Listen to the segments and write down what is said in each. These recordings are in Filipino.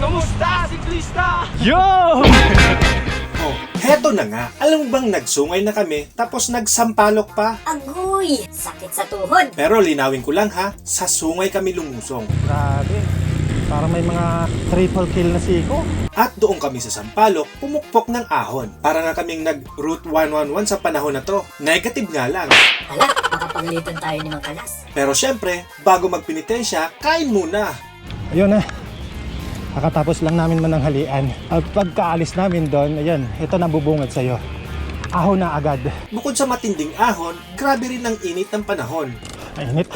Kumusta, siklista? Yo! Oh, heto na nga. Alam mo bang nagsungay na kami tapos nagsampalok pa? Agoy! Sakit sa tuhod! Pero linawin ko lang ha, sa sungay kami lumusong. Grabe. Parang may mga triple kill na siko. At doon kami sa Sampaloc, pumukpok ng ahon. Para nga kaming nag-Route 111 sa panahon na to. Negative nga lang. Hala, makapagalitan tayo ni Mang Kalas. Pero syempre, bago magpinitensya, kain muna. Ayun na. Kakatapos lang namin mananghalian. At pagkaalis namin doon, ayun, ito nabubungad sa'yo. Ahon na agad. Bukod sa matinding ahon, grabe rin ang init ng panahon. Ay, init.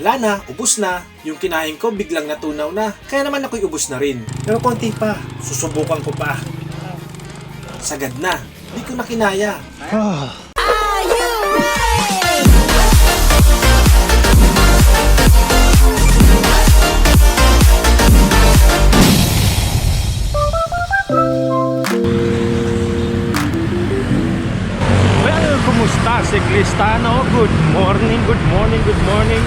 Wala na, ubos na. Yung kinain ko biglang natunaw na. Kaya naman ako'y ubos na rin. Pero konti pa, susubukan ko pa. Sagad na, di ko na kinaya. Are you ready? Well, kumusta siklista, no? Good morning, good morning, good morning.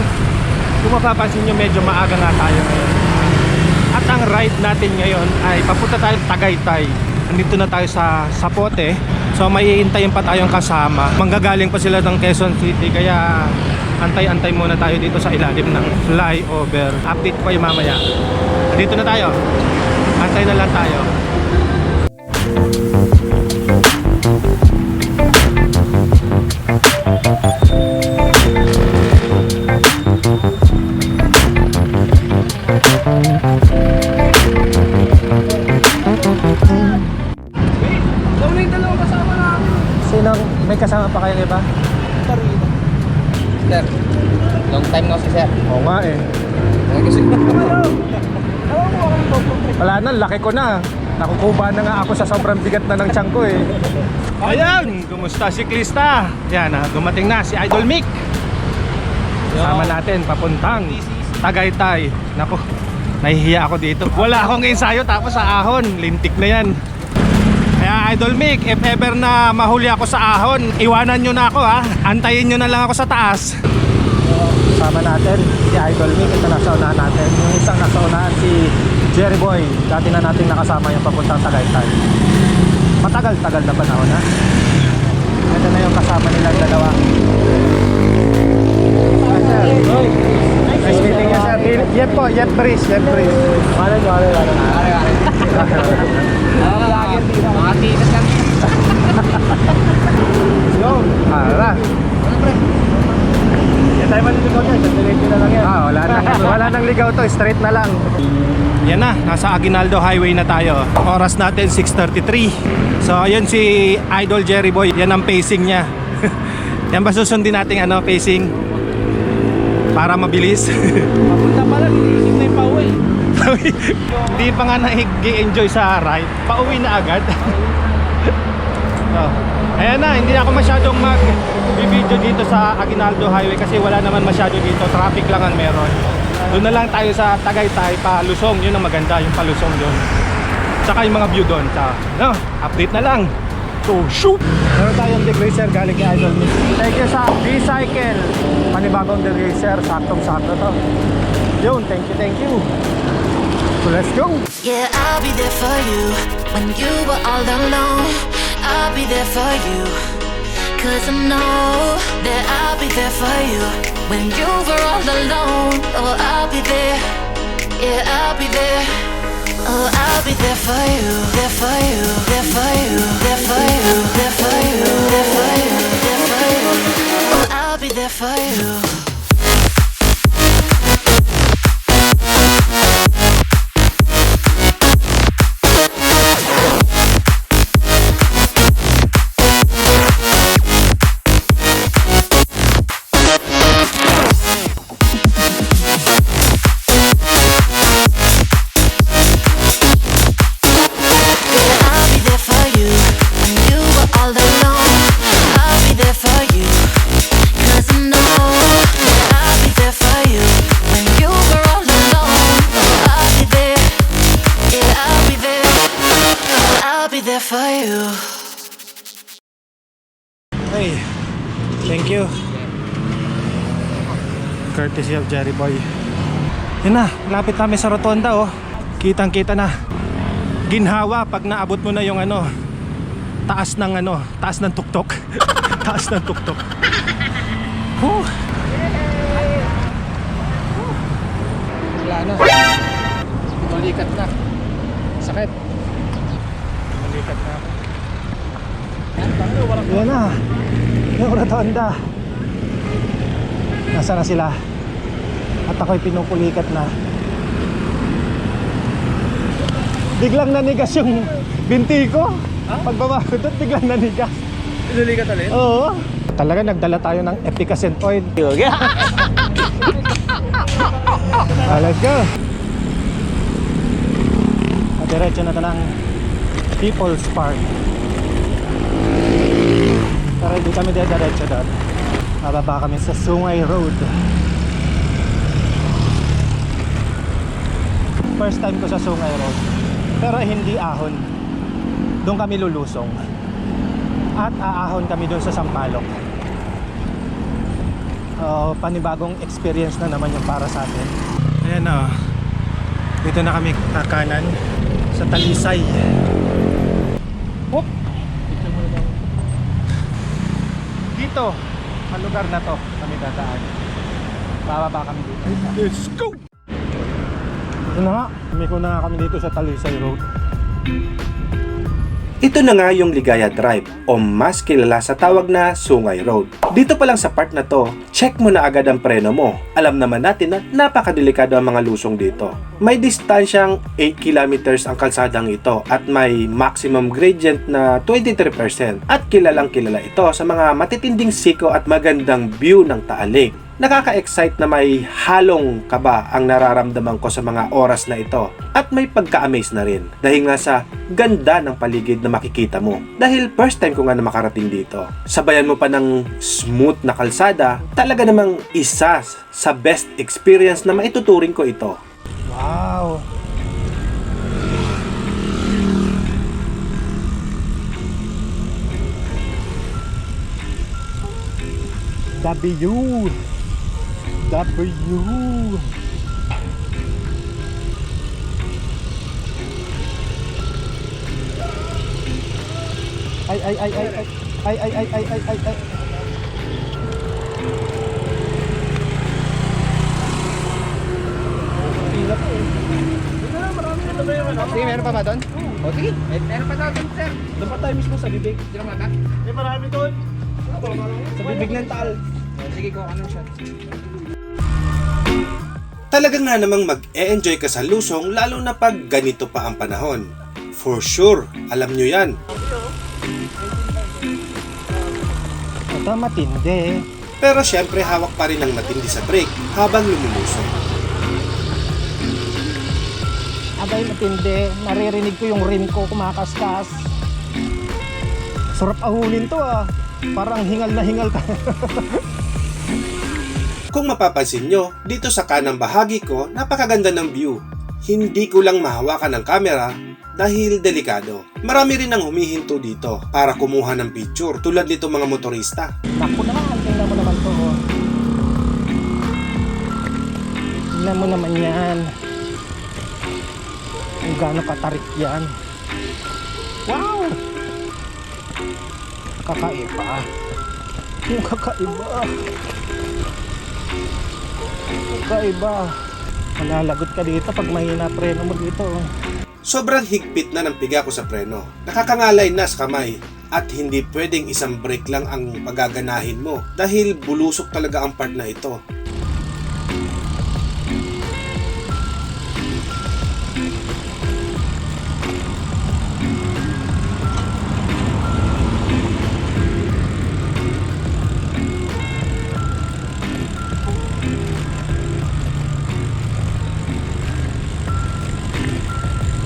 Kung mapapansin nyo, medyo maaga nga tayo ngayon. At ang ride natin ngayon ay papunta tayo Tagaytay. Nandito na tayo sa Sapote. So may iintayin pa tayong kasama. Manggagaling pa sila ng Quezon City. Kaya antay-antay muna tayo dito sa ilalim ng flyover. Update ko kayo mamaya. Dito na tayo. Antay na lang tayo. Sinong may kasama pa kayo, iba? Sir, long time no si sir. Oo nga eh. Kasi Wala na, laki ko na. Nakukuba na nga ako sa sobrang bigat na ng tiyan ko eh. Ayan, kumusta siklista? Yan, dumating na si Idol Mick. Kasama natin papuntang Tagaytay. Naku, nahihiya ako dito. Wala akong ensayo tapos sa ahon, lintik na yan. Kaya Idol Mick, if ever na mahuli ako sa ahon, iwanan nyo na ako ha. Antayin nyo na lang ako sa taas. Kasama natin si Idol Mick, ito nasa unahan natin. Yung isang nasa unahan si Jerry Boy. Dati na natin nakasama yung papuntang Tagaytay. Matagal-tagal na panahon ha. Ito na yung kasama nilang dalawa. Hi sir. Nice meeting you sir. Yep po, Yep Breeze, Yep Breeze. mga tikas lang. Yo, ara. Yan tayo maliligaw dyan, diretso na lang yan. Wala nang ligaw to, straight na lang. Yan na, nasa Aguinaldo Highway na tayo. Oras natin 6:33. So ayun si Idol Jerry Boy, yan ang pacing niya. Yan ba susundin natin pacing? Para mabilis. Papunta pa lang, iniisip na yung pauwi. Hindi pa nga nag-enjoy sa ride. Pauwi na agad. So, ayan na, hindi ako masyadong mag-video dito sa Aguinaldo Highway kasi wala naman masyado dito. Traffic lang ang meron. Doon na lang tayo sa Tagaytay, Palusong. Yun ang maganda, yung Palusong doon. Tsaka yung mga view doon. Update na lang. So, shoot! Meron tayong degreaser galing kay Idol Mick. Thank you sa Recycle. Panibagong degreaser, saktong-sakto to. Yun, thank you. So, let's go! Yeah, I'll be there for you when you were all alone. I'll be there for you, 'cause I know that I'll be there for you when you were all alone. Oh, I'll be there. Yeah, I'll be there. Oh, I'll be there for you, there for you, there for you, there for you, there for you, there for you, there for you. Oh, I'll be there for you. All alone, I'll be there for you, 'cause I know Courtesy of Jerry Boy. Yun na, lapit namin sa rotonda oh. Kitang kita na. Ginhawa pag naabot mo na yung taas ng tuktok. Taas ng tuktok. Whew. Wala na. Balikat na. Sakit. Balikat na. Yan na. Yung rotonda. Nasaan na sila? At ako'y pinupulikat na. Biglang nanigas yung binti ko. Pagbaba ko doon, biglang nanigas. Pinulikat ulit? Oo. Talaga nagdala tayo ng efficacent oil. Let's go. At diretso na ito ng People's Park. Pero hindi kami diretso doon. Bababa kami sa Sungay Road. First time ko sa Sungay Road. Pero hindi ahon. Doon kami lulusong. At aahon kami doon sa Sampaloc. Panibagong experience na naman yung para sa atin. Ayan o. Dito na kami kakanan sa Talisay. Whoop! Dito, sa lugar na to kami dadaan. Bababa kami dito. Let's go! Ito na nga, umiko na nga kami dito sa Talisay Road. Ito na nga yung Ligaya Drive o mas kilala sa tawag na Sungay Road. Dito pa lang sa part na to, check mo na agad ang preno mo. Alam naman natin na napakadelikado ang mga lusong dito. May distansyang 8 kilometers ang kalsadang ito at may maximum gradient na 23% at kilalang kilala ito sa mga matitinding siko at magandang view ng Taalik. Nakaka-excite na may halong kaba ang nararamdaman ko sa mga oras na ito at may pagka-amaze na rin dahil nga sa ganda ng paligid na makikita mo. Dahil first time ko nga na makarating dito. Sabayan mo pa ng smooth na kalsada, talaga namang isa sa best experience na maituturing ko ito. Wow! W! Ay. Sige, meron pa ba doon? O sige, meron pa doon, sir. Doon pa tayo mismo sa bibig. Sino mata? May marami doon. Sa bibig ng taal. Sige, ko anong shot? Talaga nga namang mag-e-enjoy ka sa lusong lalo na pag ganito pa ang panahon. For sure, alam nyo yan. Ito matindi. Pero syempre hawak pa rin ang matindi sa brake habang lumulusong. Abay matindi. Naririnig ko yung rim ko kumakaskas. Sarap ahunin to ah. Parang hingal na hingal ka. Kung mapapansin nyo, dito sa kanang bahagi ko, napakaganda ng view. Hindi ko lang mahawakan ng camera dahil delikado. Marami rin ang humihinto dito para kumuha ng picture tulad nito mga motorista. Naku naman, tingnan mo naman to. Oh. Tingnan mo naman yan. Kung gaano katarik yan. Wow! Kakaiba. Yung kakaiba. Kakaiba. Malalagot ka dito pag mahina preno mo dito. Sobrang higpit na ng piga ko sa preno. Nakakangalay na sa kamay at hindi pwedeng isang brake lang ang magaganahin mo dahil bulusok talaga ang part na ito.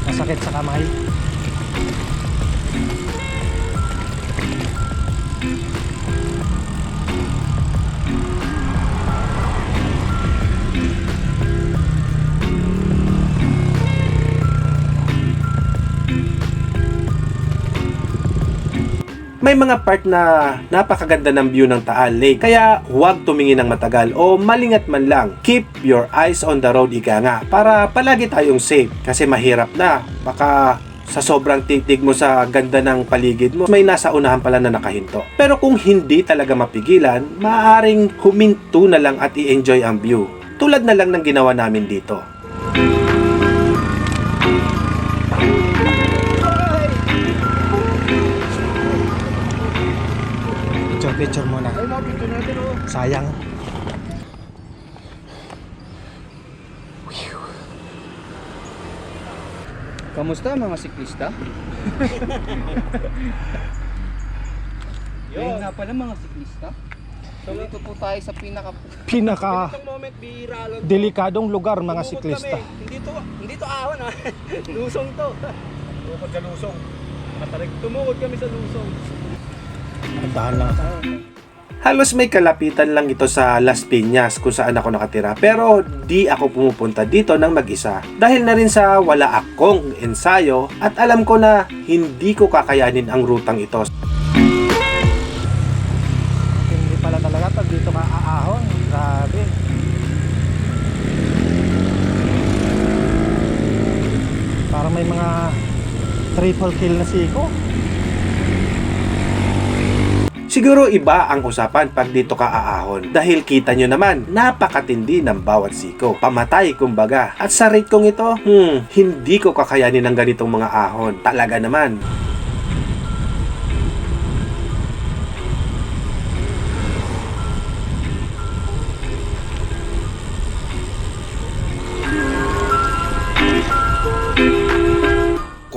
Masakit sa kamay. May mga part na napakaganda ng view ng Taal Lake, kaya huwag tumingin ng matagal o malingat man lang. Keep your eyes on the road, ika nga, para palagi tayong safe kasi mahirap na. Baka sa sobrang titig mo sa ganda ng paligid mo, may nasa unahan pala na nakahinto. Pero kung hindi talaga mapigilan, maaaring huminto na lang at i-enjoy ang view. Tulad na lang ng ginawa namin dito. Picture muna. Ay, mga picture natin oh. Sayang. Kamusta mga siklista? Ayun nga pala mga siklista. So dito po tayo sa Pinaka moment bihira lang. delikadong lugar mga siklista. Hindi to ahon ha. Lusong to. Tumukod sa lusong. Tumukod kami sa lusong. Andahan lang. Halos may kalapitan lang ito sa Las Piñas kung saan ako nakatira, pero di ako pumupunta dito ng mag-isa dahil na rin sa wala akong ensayo at alam ko na hindi ko kakayanin ang rutang ito. Hindi pala talaga pag dito ka aahon. Grabe. Parang may mga triple kill na siko. Siguro iba ang usapan pag dito ka aahon dahil kita nyo naman napakatindi ng bawat siko. Pamatay kumbaga. At sa rate kong ito, hindi ko kakayanin ng ganitong mga ahon. Talaga naman.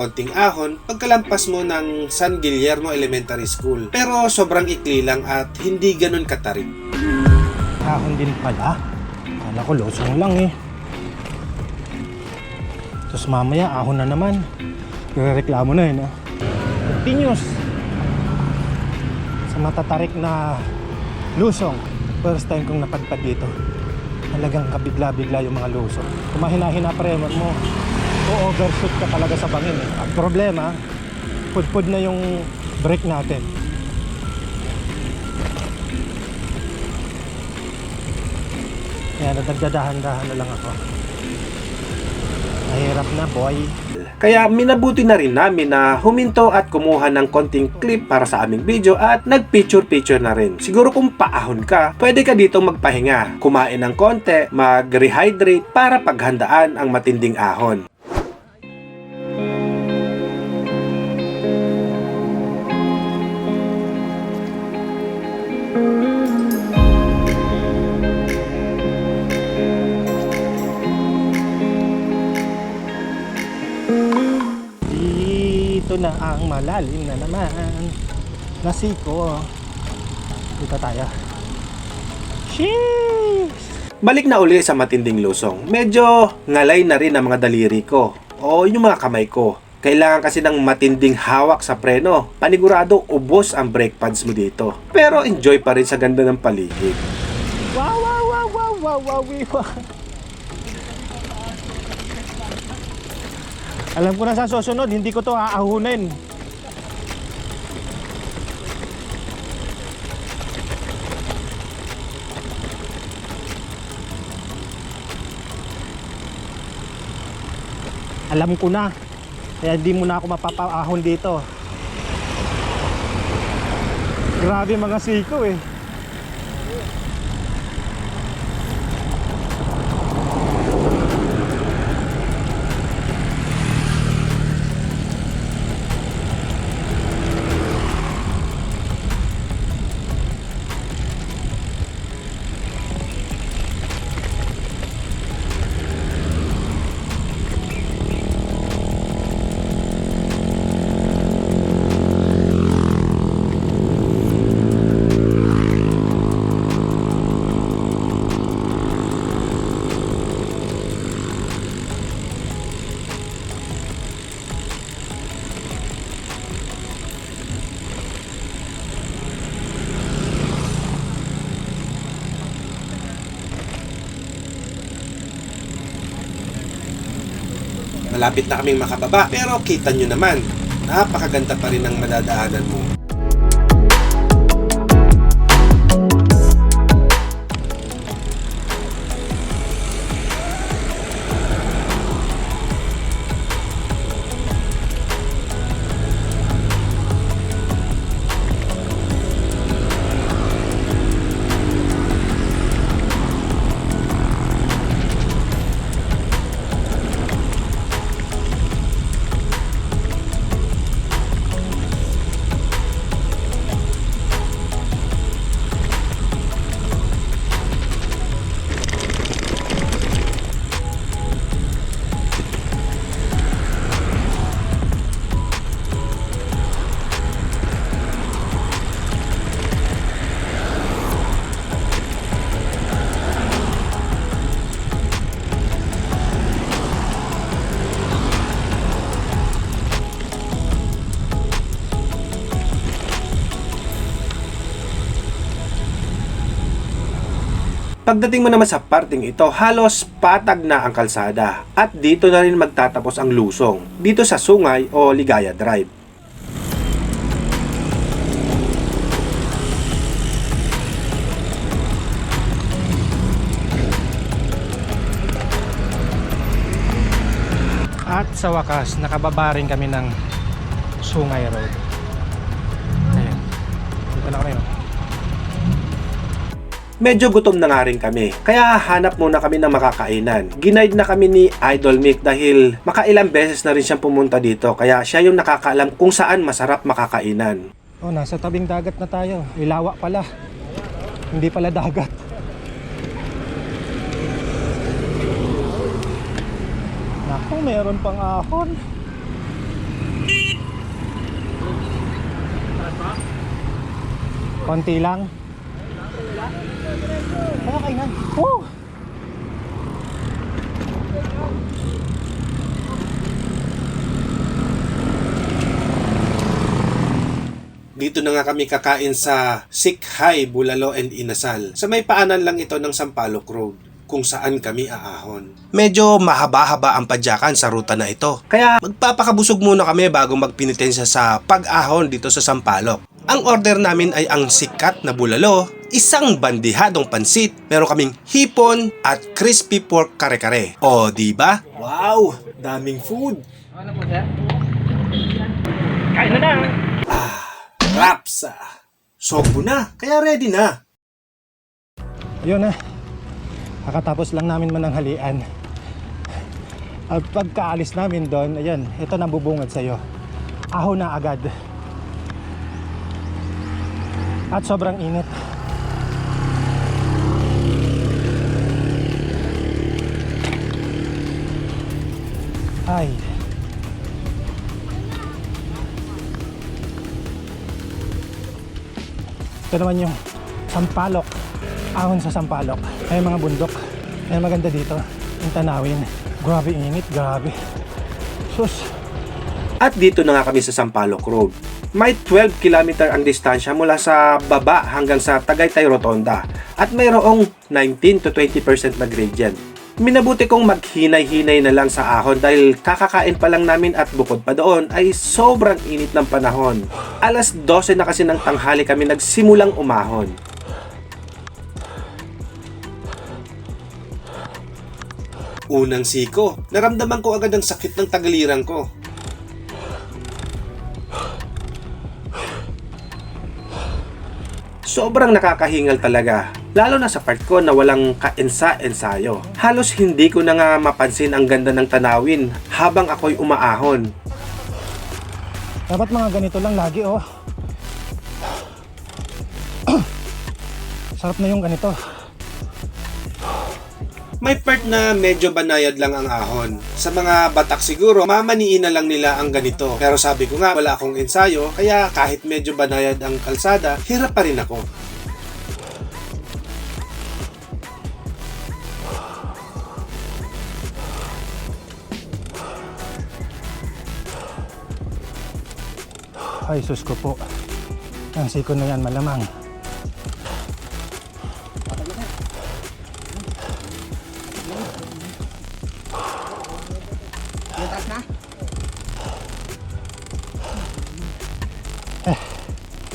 Konting ahon pagkalampas mo ng San Guillermo Elementary School. Pero sobrang ikli lang at hindi ganun katarik. Ahon din pala. Kala ko losong lang eh. Tapos mamaya ahon na naman. Reklamo na yun. Continuous. Sa matatarik na lusong. First time kong napadpad dito. Talagang kabigla-bigla yung mga lusong. Kung mahina-hina premor mo, o-overshoot ka talaga sa bangin eh. Ang problema, pudpud na yung brake natin. Kaya nagdadahan-dahan na lang ako. Mahirap na, boy. Kaya minabuti na rin namin na huminto at kumuha ng konting clip para sa aming video at nag-picture-picture na rin. Siguro kung paahon ka, pwede ka dito magpahinga, kumain ng konti, mag-rehydrate para paghandaan ang matinding ahon. Dito na ang malalim na naman na siko. Dito tayo. Sheesh! Balik na uli sa matinding lusong. Medyo ngalay na rin ang mga daliri ko o yung mga kamay ko. Kailangan kasi ng matinding hawak sa preno. Panigurado ubos ang brake pads mo dito. Pero enjoy pa rin sa ganda ng paligid. Wow, wow, wow, wow, wow, wow, wow. Alam ko na sa susunod, hindi ko to aahunin. Alam ko na. Kaya hindi mo na ako mapapaahon dito. Grabe mga siko eh. Malapit na kaming makababa pero kita nyo naman, napakaganda pa rin ang madadaanan mo. Pagdating mo naman sa parting ito, halos patag na ang kalsada. At dito na rin magtatapos ang lusong, dito sa Sungay o Ligaya Drive. At sa wakas, nakababa rin kami ng Sungay Road. Ayan. Dito na kami, no? Medyo gutom na nga rin kami, kaya hanap muna kami ng makakainan. Ginaid na kami ni Idol Mick dahil makailang beses na rin siyang pumunta dito, kaya siya yung nakakaalam kung saan masarap makakainan. Oh, nasa tabing dagat na tayo. Ilawa pala. Hindi pala dagat. Naku, meron pang ahon. Konti lang. Okay na. Oh! Dito na nga kami kakain sa Sikhay, Bulalo and Inasal. Sa may paanan lang ito ng Sampaloc Road, kung saan kami aahon. Medyo mahaba-haba ang padyakan sa ruta na ito. Kaya magpapakabusog muna kami bago magpinitensya sa pag-ahon dito sa Sampaloc. Ang order namin ay ang sikat na bulalo, isang bandihadong pansit, meron kaming hipon at crispy pork kare-kare. O, diba? Wow! Daming food! Ano po, sir? Kain na na! Raps! Sobo na, kaya ready na. Yun na. Kakatapos lang namin mananghalian. At pagkaalis namin doon, ayan, ito nang bubungad sa'yo. Ahon na agad. At sobrang init. Ay. Ito naman yung Sampaloc. Ahon sa Sampaloc. May mga bundok. May maganda dito. Yung tanawin. Grabe init, grabe. Sus. At dito na nga kami sa Sampaloc Road. May 12 km ang distansya mula sa baba hanggang sa Tagaytay Rotonda at mayroong 19 to 20% na gradient. Minabuti kong maghinay-hinay na lang sa ahon dahil kakakain pa lang namin at bukod pa doon ay sobrang init ng panahon. Alas 12 na kasi ng tanghali kami nagsimulang umahon. Unang siko, naramdaman ko agad ang sakit ng tagaliran ko. Sobrang nakakahingal talaga, lalo na sa part ko na walang kaensa-ensayo. Halos hindi ko na nga mapansin ang ganda ng tanawin habang ako'y umaahon. Dapat mga ganito lang lagi, oh. Sarap na yung ganito. May part na medyo banayad lang ang ahon. Sa mga batak siguro, mamaniin na lang nila ang ganito. Pero sabi ko nga, wala akong ensayo, kaya kahit medyo banayad ang kalsada, hirap pa rin ako. Ay, sus ko po. Ang siko na yan, malamang.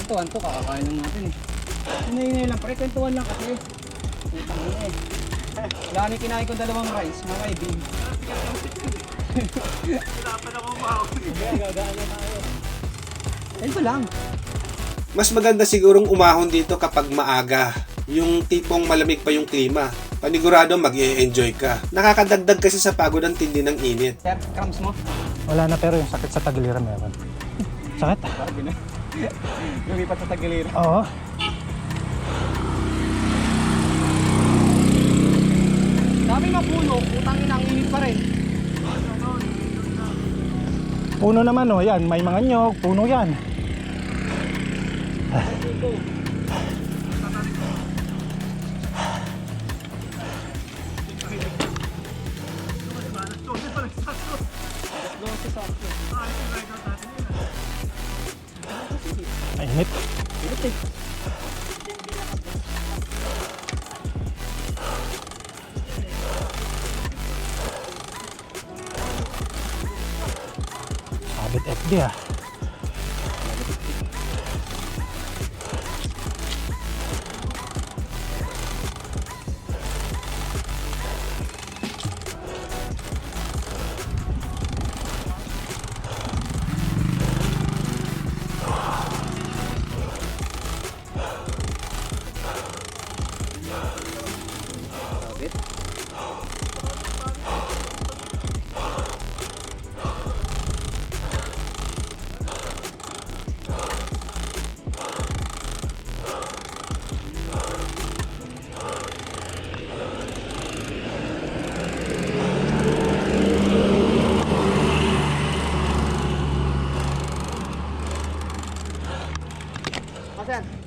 Kwentuhan to, kakakain lang natin eh. Hinay-hinay lang, pre, kwentuhan lang kasi. Putang ina eh. Wala kami kinain ko dalawang rice, mga kaibig. Wala pa na kumakaw. Gagaan na tayo. Ito lang. Mas maganda sigurong umahon dito kapag maaga. Yung tipong malamig pa yung klima. Panigurado mag-i-enjoy ka. Nakakadagdag kasi sa pagod ang tindi ng init. Sir, crumbs mo? Wala na, pero yung sakit sa tagiliran meron. Sakit? Grabe na. Lumipat sa tagiliran. Oo. Dami na puno, putang ina, ang init pa rin. Puno naman, oh. Yan, may mga nyog. Puno yan. Mainit. Hindi ah.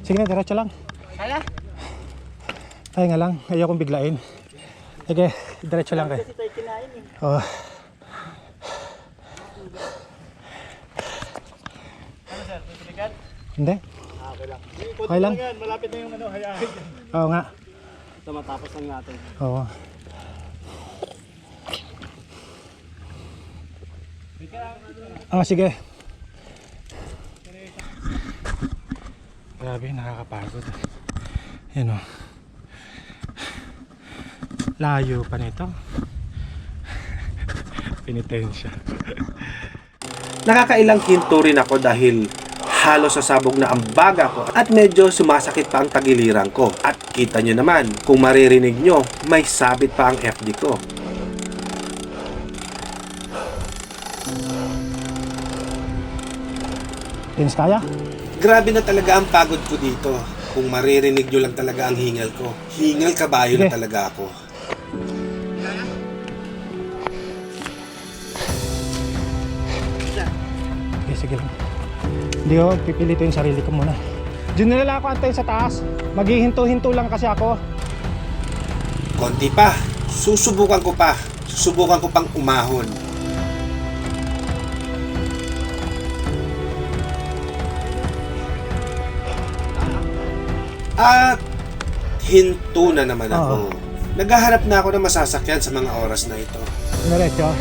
Sige, diretso lang. Kaya? Ay nga lang, ayaw kong biglain. Sige, diretso lang kayo. Oh. Hindi. Okay lang. Malapit na yung ano, hayaan. Oo nga. Ito matapos lang natin. Oo. Sige. Grabe, nakakapagod. Yan o. Layo pa nito. Penitensya. Nakakailang hinto rin ako dahil halos sasabog na ang baga ko at medyo sumasakit pa ang tagiliran ko. At kita nyo naman, kung maririnig nyo, may sabit pa ang FD ko. Tins kaya? Grabe na talaga ang pagod ko dito. Kung maririnig nyo lang talaga ang hingal ko. Hingal kabayo na Sige. talaga ako. Okay, sige lang. Hindi ko pipilito yung sarili ko muna. Diyan na lang ako antayin sa taas. Maghihinto-hinto lang kasi ako. Konti pa. Susubukan ko pa. Susubukan ko pang umahon. At hinto na naman ako. Naghahanap na ako ng masasakyan sa mga oras na ito. Diretso.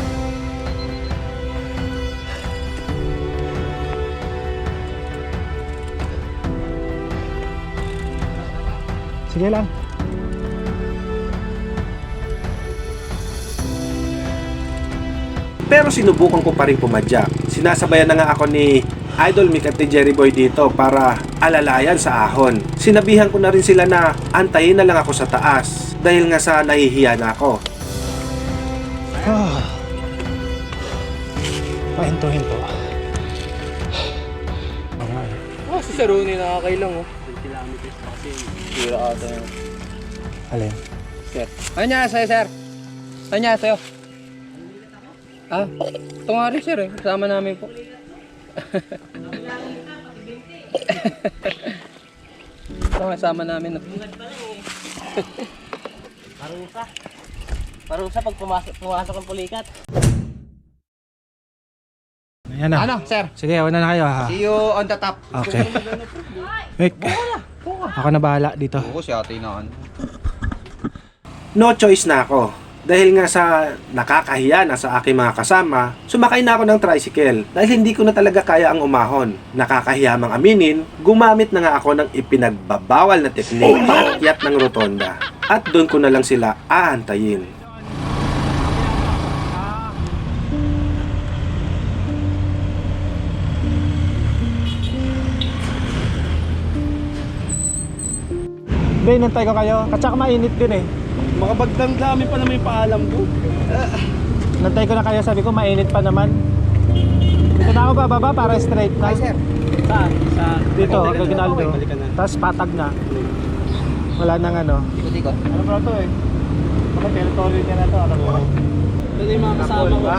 Sige lang. Pero sinubukan ko pa rin pumadyak. Sinasabayan na nga ako ni Idol Mick at ni Jerry Boy dito para alalayan sa ahon. Sinabihan ko na rin sila na antayin na lang ako sa taas dahil nga sa nahihiya na ako. Pahinto-hinto. Oh, si Sir Rooney nakakailang oh. 10 kilometers pa kasi tira ata yun. Alin? Sir. Ano niya sa'yo, sir? Ano niya sa'yo? Ah, ito nga rin, sir eh. Kasama namin po. Ito nga, kasama namin. Parusa pag pumasok ang pulikat. Ayan na. Ano, sir? Sige, una na kayo ha. See you on the top. Okay. Mick, ako na bahala dito. Oo, si ate na ano. No choice na ako. Dahil nga sa nakakahiya na sa aking mga kasama, sumakay na ako ng tricycle dahil hindi ko na talaga kaya ang umahon. Nakakahiya mang aminin, gumamit na nga ako ng ipinagbabawal na teknik, paakyat ng rotonda. At doon ko na lang sila aantayin. Hindi, inantay ko kayo. Katsaka mainit din eh. Makabagdamdami pa naman yung paalam ko. Nantay ko na kayo, sabi ko mainit pa naman. Dito na ako bababa para straight na. Hi, sir. Saan? Sa... Dito, Balikan na, Gaginaldo. okay, balikan na. Tapos patag na. Wala nang ano. Ikot-ikot. Ano ba ito eh? Baka territory niya na ito, alam mo. Ito yung mga kasama ko.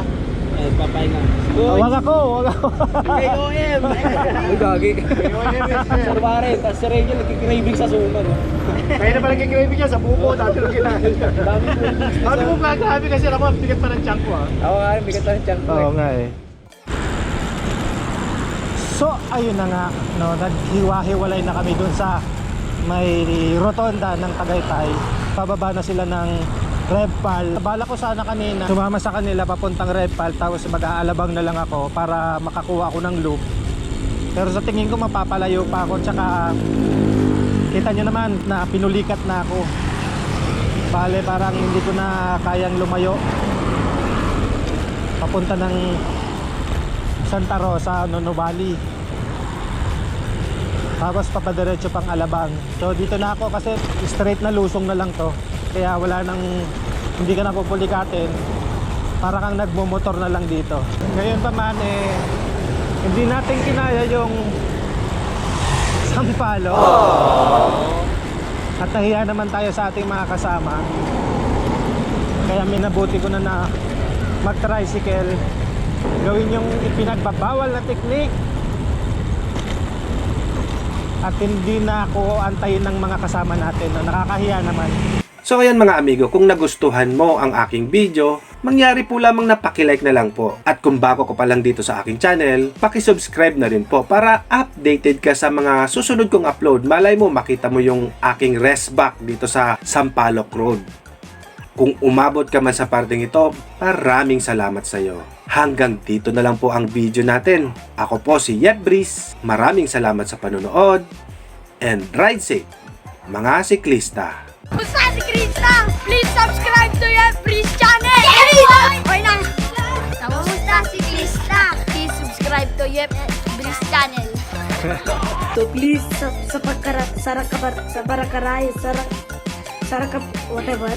Eh, papahinga. Wag ako, wag ako. KOM! Uy, gagi. Sir Warren, tapos si Rachel nagkikraving sa suman. Kaya na pala nagkikraving niya sa buko, dati nung kinahin. Ano mo grabe kasi naman, bigat pa ng tiyan ko ah. Ako nga rin, bigat na rin tiyan ko Oo nga eh. So, ayun na nga, no, naghiwa-hiwalay na kami dun sa may rotonda ng Tagaytay. Pababa na sila ng Redpal. Bala ko sana kanina sumama sa kanila papuntang Redpal, tapos mag-aalabang na lang ako para makakuha ako ng loop. Pero sa tingin ko mapapalayo pa ako, tsaka kita nyo naman na pinulikat na ako. Bale parang hindi ko na kayang lumayo papunta ng Santa Rosa, Nono Valley, tapos papadiretso pang Alabang. So dito na ako kasi straight na lusong na lang to, kaya wala nang, hindi ka na pupulikatin, para kang nagmumotor na lang dito. Ngayon pa man hindi natin kinaya yung Sampalo. At nahiya naman tayo sa ating mga kasama, kaya minabuti ko na mag-tricycle, gawin yung ipinagbabawal na teknik, at hindi na ako antayin ng mga kasama natin na nakakahiya naman. So ayan mga amigo, kung nagustuhan mo ang aking video, mangyari po lamang na paki-like na lang po. At kung bago ko pa lang dito sa aking channel, paki-subscribe na rin po para updated ka sa mga susunod kong upload. Malay mo makita mo yung aking rest back dito sa Sampaloc Road. Kung umabot ka man sa parting ito, maraming salamat sa iyo. Hanggang dito na lang po ang video natin. Ako po si Yep Breeze. Maraming salamat sa panonood. And ride safe, mga siklista. Basta si Krista! Please subscribe to your Breeze channel! Okay na! Kamusta si Krista? Please subscribe to your Breeze channel. So please sa barakaray, sarakap, whatever.